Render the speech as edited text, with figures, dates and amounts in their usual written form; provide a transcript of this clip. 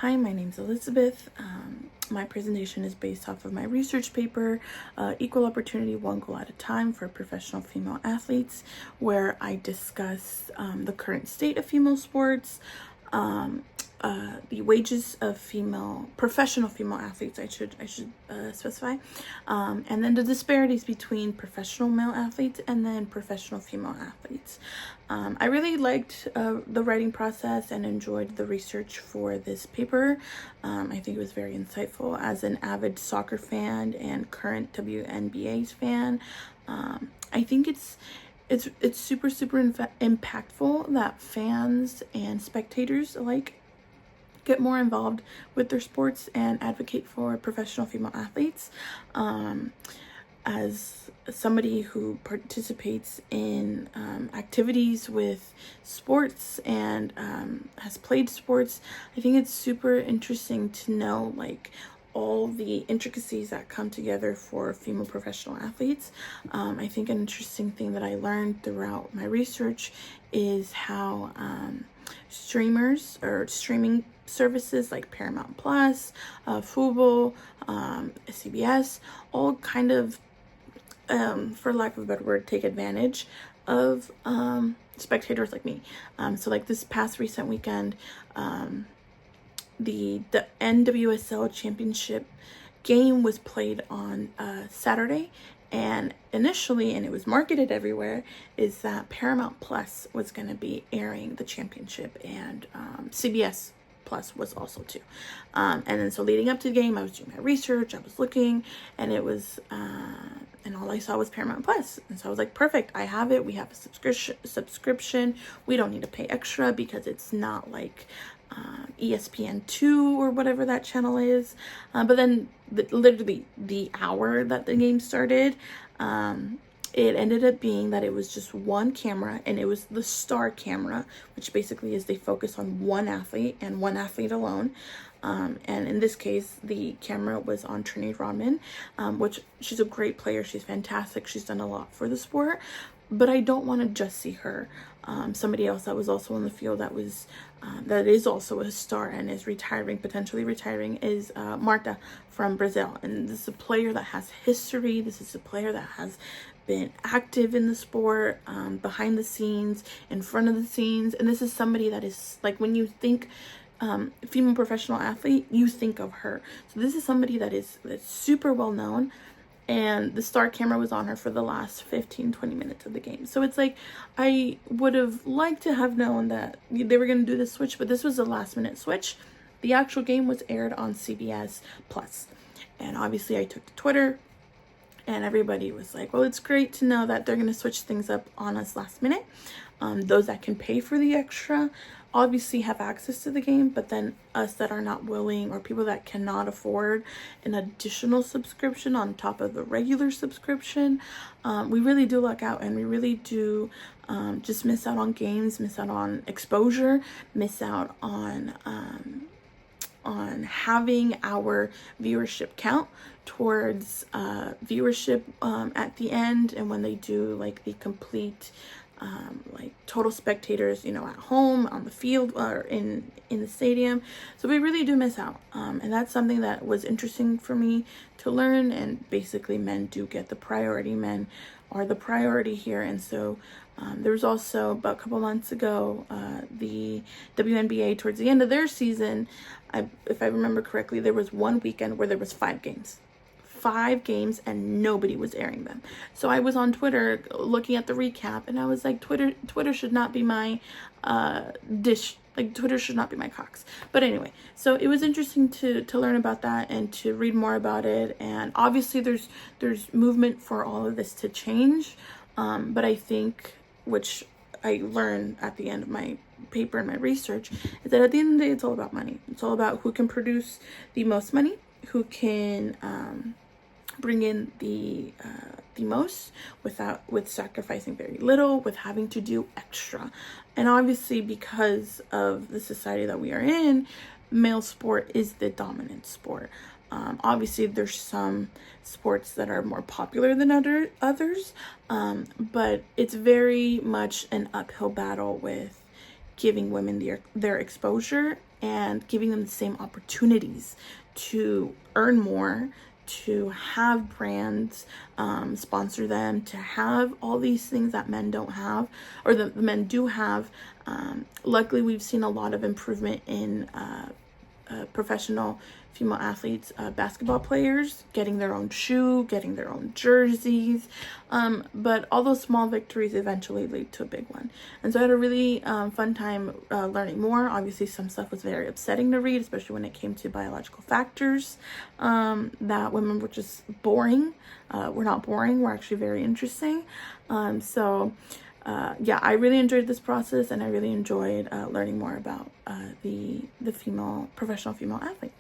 Hi, my name's Elizabeth. My presentation is based off of my research paper, Equal Opportunity, One Goal at a Time for Professional Female Athletes, where I discuss the current state of female sports, the wages of professional female athletes, I should specify, and then the disparities between professional male athletes and then professional female athletes. I really liked the writing process and enjoyed the research for this paper. I think it was very insightful. As an avid soccer fan and current WNBA fan, I think it's super impactful that fans and spectators alike get more involved with their sports and advocate for professional female athletes. As somebody who participates in activities with sports and has played sports, I think it's super interesting to know all the intricacies that come together for female professional athletes. I think an interesting thing that I learned throughout my research is how streamers or streaming services like Paramount Plus, Fubo, CBS, all kind of, for lack of a better word, take advantage of spectators like me. So like this past recent weekend, the NWSL championship game was played on Saturday, and initially, and it was marketed everywhere, is that Paramount Plus was going to be airing the championship, and CBS Plus was also too. And then so leading up to the game, I was doing my research, I was looking, and it was and all I saw was Paramount Plus. And so I was like, perfect, I have it. We have a subscription. We don't need to pay extra because it's not like ESPN2 or whatever that channel is. But then literally the hour that the game started, it ended up being that it was just one camera, and it was the star camera, which basically is they focus on one athlete and one athlete alone. And in this case, the camera was on Trinity Rodman, which she's a great player. She's fantastic. She's done a lot for the sport, but I don't want to just see her. Somebody else that was also in the field that is also a star and is potentially retiring, is Marta from Brazil. And this is a player that has history. This is a player that has been active in the sport, behind the scenes, in front of the scenes. And this is somebody that is like, when you think female professional athlete, you think of her. So this is somebody that's super well known, and the star camera was on her for the last 15-20 minutes of the game. So it's like, I would have liked to have known that they were going to do this switch, but this was a last minute switch. The actual game was aired on CBS Plus, and obviously I took to Twitter, and everybody was like, well, it's great to know that they're going to switch things up on us last minute. Those that can pay for the extra obviously have access to the game, but then us that are not willing, or people that cannot afford an additional subscription on top of the regular subscription, we really do luck out, and we really do just miss out on games, miss out on exposure, miss out on having our viewership count towards viewership at the end, and when they do like the complete total spectators, at home, on the field, or in the stadium. So we really do miss out. And that's something that was interesting for me to learn. And basically, men do get the priority. Men are the priority here. And so there was also, about a couple months ago, the WNBA, towards the end of their season, if I remember correctly, there was one weekend where there was 5 games and nobody was airing them. So I was on Twitter looking at the recap, and I was like, Twitter should not be my dish. Like, Twitter should not be my Cox. But anyway, so it was interesting to learn about that and to read more about it. And obviously there's movement for all of this to change. But I think, which I learned at the end of my paper and my research, is that at the end of the day, it's all about money. It's all about who can produce the most money, who can bring in the most with sacrificing very little, with having to do extra. And obviously, because of the society that we are in, male sport is the dominant sport. Obviously, there's some sports that are more popular than others, but it's very much an uphill battle with giving women their exposure and giving them the same opportunities to earn more, to have brands sponsor them, to have all these things that men don't have, or the men do have. Luckily, we've seen a lot of improvement in professional female athletes, basketball players getting their own shoe, getting their own jerseys, but all those small victories eventually lead to a big one. And so I had a really fun time learning more. Obviously, some stuff was very upsetting to read, especially when it came to biological factors that women were just boring. We're not boring, we're actually very interesting. Yeah, I really enjoyed this process, and I really enjoyed learning more about the professional female athlete.